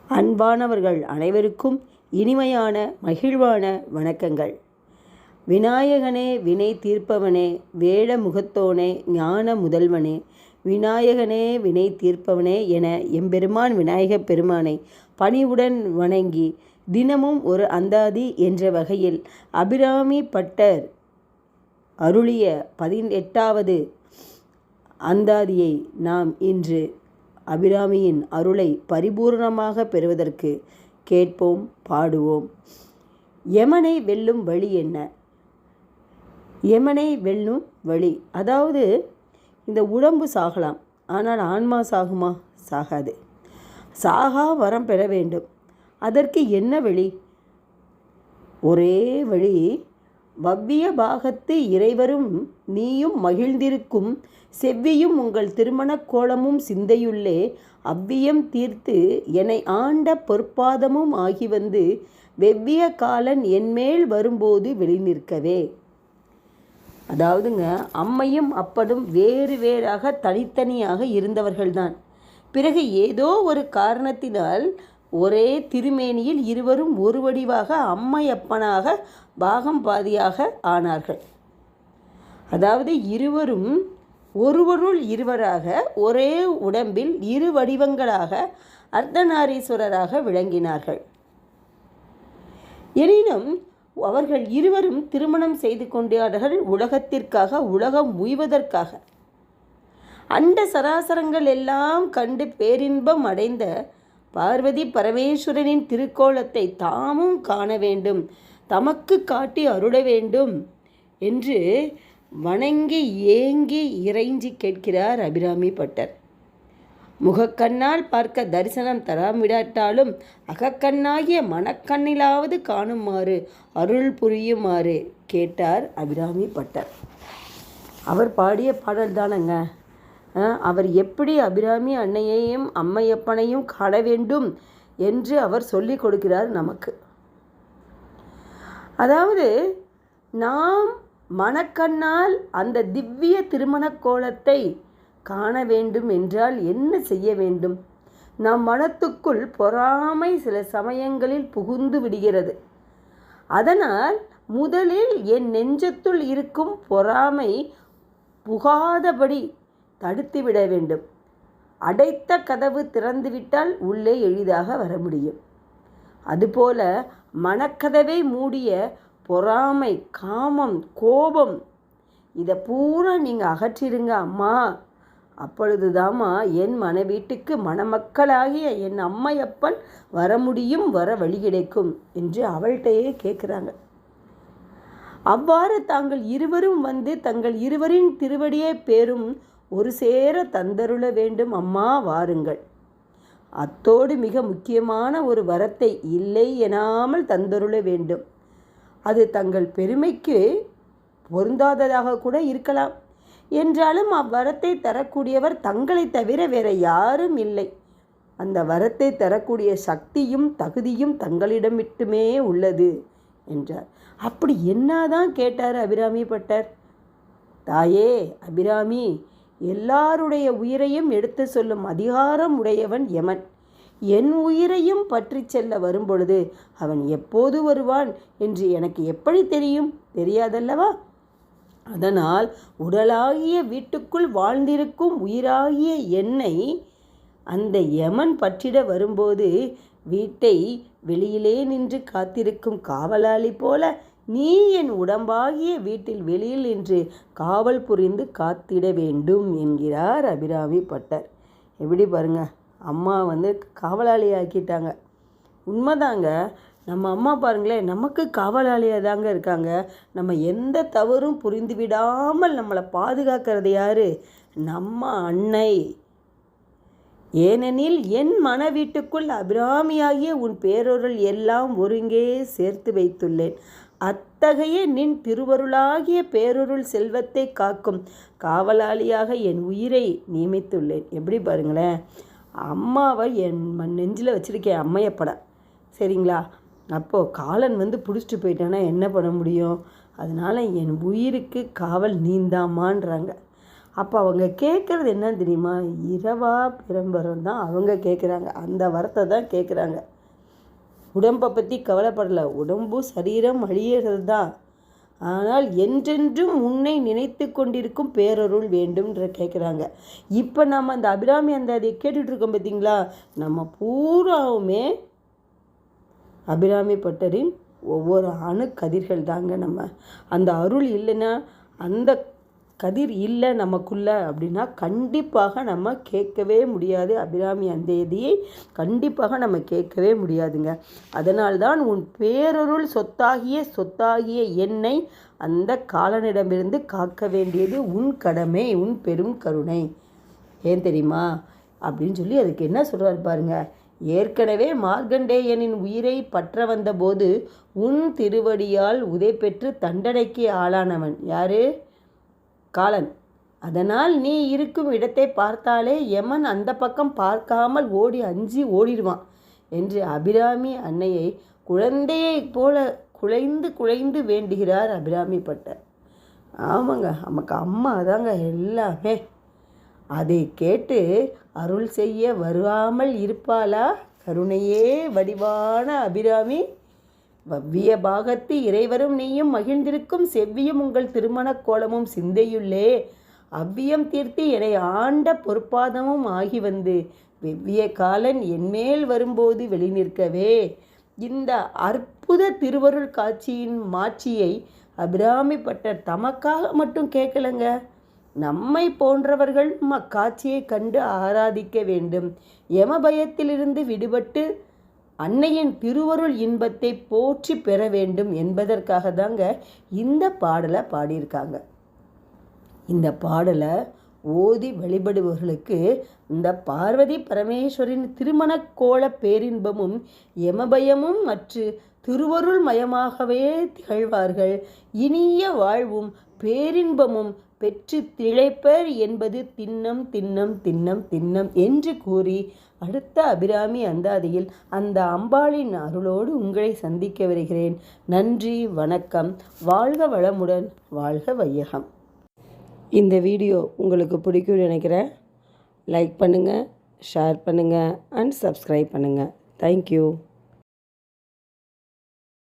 அன்பானவர்கள் அனைவருக்கும் இனிமையான மகிழ்வான வணக்கங்கள். விநாயகனே வினை தீர்ப்பவனே, வேட முகத்தோனே, ஞான முதல்வனே, விநாயகனே வினை தீர்ப்பவனே என எம்பெருமான் விநாயகப் பெருமானை பணிவுடன் வணங்கி தினமும் ஒரு அந்தாதி என்ற வகையில் அபிராமி பட்டர் அருளிய 18வது அந்தாதியை நாம் இன்று அபிராமியின் அருளை பரிபூர்ணமாக பெறுவதற்கு கேட்போம், பாடுவோம். யமனை வெல்லும் வழி என்ன? யமனை வெல்லும் வழி, அதாவது இந்த உடம்பு சாகலாம், ஆனால் ஆன்மா சாகுமா? சாகாது. சாகா வரம் பெற வேண்டும். அதற்கு என்ன வழி? ஒரே வழி, வவ்விய பாகத்து இறைவரும் நீயும் மகிழ்ந்திருக்கும் செவ்வியும் உங்கள் திருமணக் கோலமும் சிந்தையுள்ளே அவ்வியம் தீர்த்து என்னை ஆண்ட பொற்பாதமும் ஆகி வந்து வெவ்விய காலன் என்மேல் வரும்போது வெளிநிற்கவே. அதாவதுங்க, அம்மையும் அப்பனும் வேறு வேறாக தனித்தனியாக இருந்தவர்கள்தான். பிறகு ஏதோ ஒரு காரணத்தினால் ஒரே திருமேனியில் இருவரும் ஒரு வடிவாக அம்மையப்பனாக பாகம் பாதியாக ஆனார்கள். அதாவது இருவரும் ஒருவருள் இருவராக ஒரே உடம்பில் இரு வடிவங்களாக அர்த்தநாரீஸ்வரராக விளங்கினார்கள். எனினும் அவர்கள் இருவரும் திருமணம் செய்து கொண்டார்கள் உலகத்திற்காக, உலகம் உய்வதற்காக. அண்ட சராசரங்கள் எல்லாம் கண்டு பேரின்பம் அடைந்த பார்வதி பரமேஸ்வரனின் திருக்கோலத்தை தாமும் காண வேண்டும், தமக்கு காட்டி அருள வேண்டும் என்று வணங்கி ஏங்கி இறைஞ்சி கேட்கிறார் அபிராமி பட்டர். முகக்கண்ணால் பார்க்க தரிசனம் தராமிடாட்டாலும் அகக்கண்ணாகிய மனக்கண்ணிலாவது காணுமாறு அருள் புரியுமாறு கேட்டார் அபிராமி பட்டர். அவர் பாடிய பாடல் தானங்க. அவர் எப்படி அபிராமி அன்னையையும் அம்மையப்பனையும் காண வேண்டும் என்று அவர் சொல்லிக் கொடுக்கிறார் நமக்கு. அதாவது நாம் மனக்கண்ணால் அந்த திவ்ய திருமணக் கோலத்தை காண வேண்டும் என்றால் என்ன செய்ய வேண்டும்? நம் மனத்துக்குள் பொறாமை சில சமயங்களில் புகுந்து விடுகிறது. அதனால் முதலில் என் நெஞ்சத்துள் இருக்கும் பொறாமை புகாதபடி தடுத்துவிட வேண்டும். அடைத்த கதவு திறந்துவிட்டால் உள்ளே எளிதாக வர முடியும். அதுபோல மனக்கதவை மூடிய பொறாமை, காமம், கோபம் இதை பூரா நீங்கள் அகற்றிடுங்க அம்மா. அப்பொழுதுதாம்மா என் வீட்டுக்கு மணமக்களாகிய என் அம்மையப்பன் வர முடியும், வர வழி கிடைக்கும் என்று அவள்கிட்டையே கேட்குறாங்க. அவ்வாறு தாங்கள் இருவரும் வந்து தங்கள் இருவரின் திருவடியை பேரும் ஒரு சேர தந்தருள வேண்டும் அம்மா, வாருங்கள். அத்தோடு மிக முக்கியமான ஒரு வரத்தை இல்லை எனாமல் தந்தருள வேண்டும். அது தங்கள் பெருமைக்கு பொருந்தாததாக கூட இருக்கலாம். என்றாலும் அவ்வரத்தை தரக்கூடியவர் தங்களை தவிர வேற யாரும் இல்லை. அந்த வரத்தை தரக்கூடிய சக்தியும் தகுதியும் தங்களிடம் மட்டுமே உள்ளது என்றார். அப்படி என்னதான் கேட்டார் அபிராமி பட்டர்? தாயே அபிராமி, எல்லாருடைய உயிரையும் எடுத்து சொல்லும் அதிகாரம் உடையவன் யமன். என் உயிரையும் பற்றி செல்ல வரும்பொழுது அவன் எப்போது வருவான் என்று எனக்கு எப்படி தெரியும்? தெரியாதல்லவா? அதனால் உடலாகிய வீட்டுக்குள் வாழ்ந்திருக்கும் உயிராகிய என்னை அந்த யமன் பற்றிட வரும்போது வீட்டை வெளியிலே நின்று காத்திருக்கும் காவலாளி போல நீ என் உடம்பாகிய வீட்டில் வெளியில் நின்று காவல் புரிந்து காத்திட வேண்டும் என்கிறார் அபிராமி பட்டர். எப்படி பாருங்க, அம்மா காவலாளி ஆக்கிட்டாங்க. உண்மைதாங்க. நம்ம அம்மா பாருங்களேன், நமக்கு காவலாளியாக தாங்க இருக்காங்க. நம்ம எந்த தவறும் புரிந்து விடாமல் நம்மளை பாதுகாக்கிறது யாரு? நம்ம அன்னை. ஏனெனில் என் மன வீட்டுக்குள் அபிராமியாகிய உன் பேரொருள் எல்லாம் ஒருங்கே சேர்த்து வைத்துள்ளேன். அத்தகைய நின் திருவருளாகிய பேரொருள் செல்வத்தை காக்கும் காவலாளியாக என் உயிரை நியமித்துள்ளேன். எப்படி பாருங்களேன், அம்மாவை என் நெஞ்சில் வச்சுருக்கேன், அம்மையப்படா, சரிங்களா? அப்போது காலன் பிடிச்சிட்டு போயிட்டானா என்ன பண்ண முடியும்? அதனால் என் உயிருக்கு காவல் நீந்தாமான்றாங்க. அப்போ அவங்க கேட்குறது என்னன்னு தெரியுமா? இரவா பிரம்பரம் தான் அவங்க கேட்குறாங்க. அந்த வரத்தை தான் கேட்குறாங்க. உடம்பை பற்றி கவலைப்படலை. உடம்பு சரீரம் அழியிறது தான். ஆனால் என்றென்றும் உன்னை நினைத்து கொண்டிருக்கும் பேரருள் வேண்டும்ன்ற கேட்குறாங்க. இப்போ நம்ம அந்த அபிராமி அந்த அதை கேட்டுட்ருக்கோம் பார்த்தீங்களா? நம்ம பூராவுமே அபிராமி பட்டரின் ஒவ்வொரு அணு கதிர்கள் தாங்க. நம்ம அந்த அருள் இல்லைன்னா, அந்த கதிர் இல்லை நமக்குள்ளே அப்படின்னா கண்டிப்பாக நம்ம கேட்கவே முடியாது. அபிராமி அந்தேதியை கண்டிப்பாக நம்ம கேட்கவே முடியாதுங்க. அதனால்தான் உன் பேரருள் சொத்தாகிய என்னை அந்த காலனிடமிருந்து காக்க வேண்டியது உன் கடமை, உன் பெரும் கருணை. ஏன் தெரியுமா அப்படின்னு சொல்லி அதுக்கு என்ன சொல்கிறாரு பாருங்க. ஏற்கனவே மார்க்கண்டேயனின் உயிரை பற்ற வந்தபோது உன் திருவடியால் உதை பெற்று தண்டனைக்கு ஆளானவன் யாரு? காலன். அதனால் நீ இருக்கும் இடத்தை பார்த்தாலே யமன் அந்த பக்கம் பார்க்காமல் அஞ்சி ஓடிடுவான் என்று அபிராமி அன்னையை குழந்தையை போல குழைந்து வேண்டுகிறார் அபிராமி பட்டர். ஆமாங்க, நமக்கு அம்மா தாங்க எல்லாமே. அதை கேட்டு அருள் செய்ய வருவாமல் இருப்பாளா கருணையே வடிவான அபிராமி? வவ்விய பாகத்து இறைவரும் நீயும் மகிழ்ந்திருக்கும் செவ்வியும் உங்கள் திருமண கோலமும் சிந்தையுள்ளே அவ்வியம் தீர்த்து என்னை ஆண்ட பொற்பாதமும் ஆகி வந்து வெவ்விய காலன் என்மேல் வரும்போது வெளி நிற்கவே. இந்த அற்புத திருவருள் காட்சியின் மாட்சியை அபிராமி பட்டர் தமக்காக மட்டும் கேட்கலங்க. நம்மை போன்றவர்கள் அக்காட்சியை கண்டு ஆராதிக்க வேண்டும். யமபயத்திலிருந்து விடுபட்டு அன்னையின் திருவருள் இன்பத்தை போற்றி பெற வேண்டும் என்பதற்காக தாங்க இந்த பாடலை பாடியிருக்காங்க. இந்த பாடலை ஓதி வழிபடுபவர்களுக்கு இந்த பார்வதி பரமேஸ்வரின் திருமண கோல பேரின்பமும் யமபயமும் மற்றும் திருவருள் மயமாகவே திகழ்வார்கள். இனிய வாழ்வும் பேரின்பமும் பெற்று திளைப்பர் என்பது திண்ணம் திண்ணம் திண்ணம் திண்ணம் என்று கூறி அடுத்த அபிராமி அந்தாதியில் அந்த அம்பாளின் அருளோடு உங்களை சந்திக்க வருகிறேன். நன்றி, வணக்கம். வாழ்க வளமுடன், வாழ்க வையகம். இந்த வீடியோ உங்களுக்கு பிடிக்கும்னு நினைக்கிறேன். லைக் பண்ணுங்கள், ஷேர் பண்ணுங்கள் அண்ட் சப்ஸ்கிரைப் பண்ணுங்கள். தேங்க்யூ.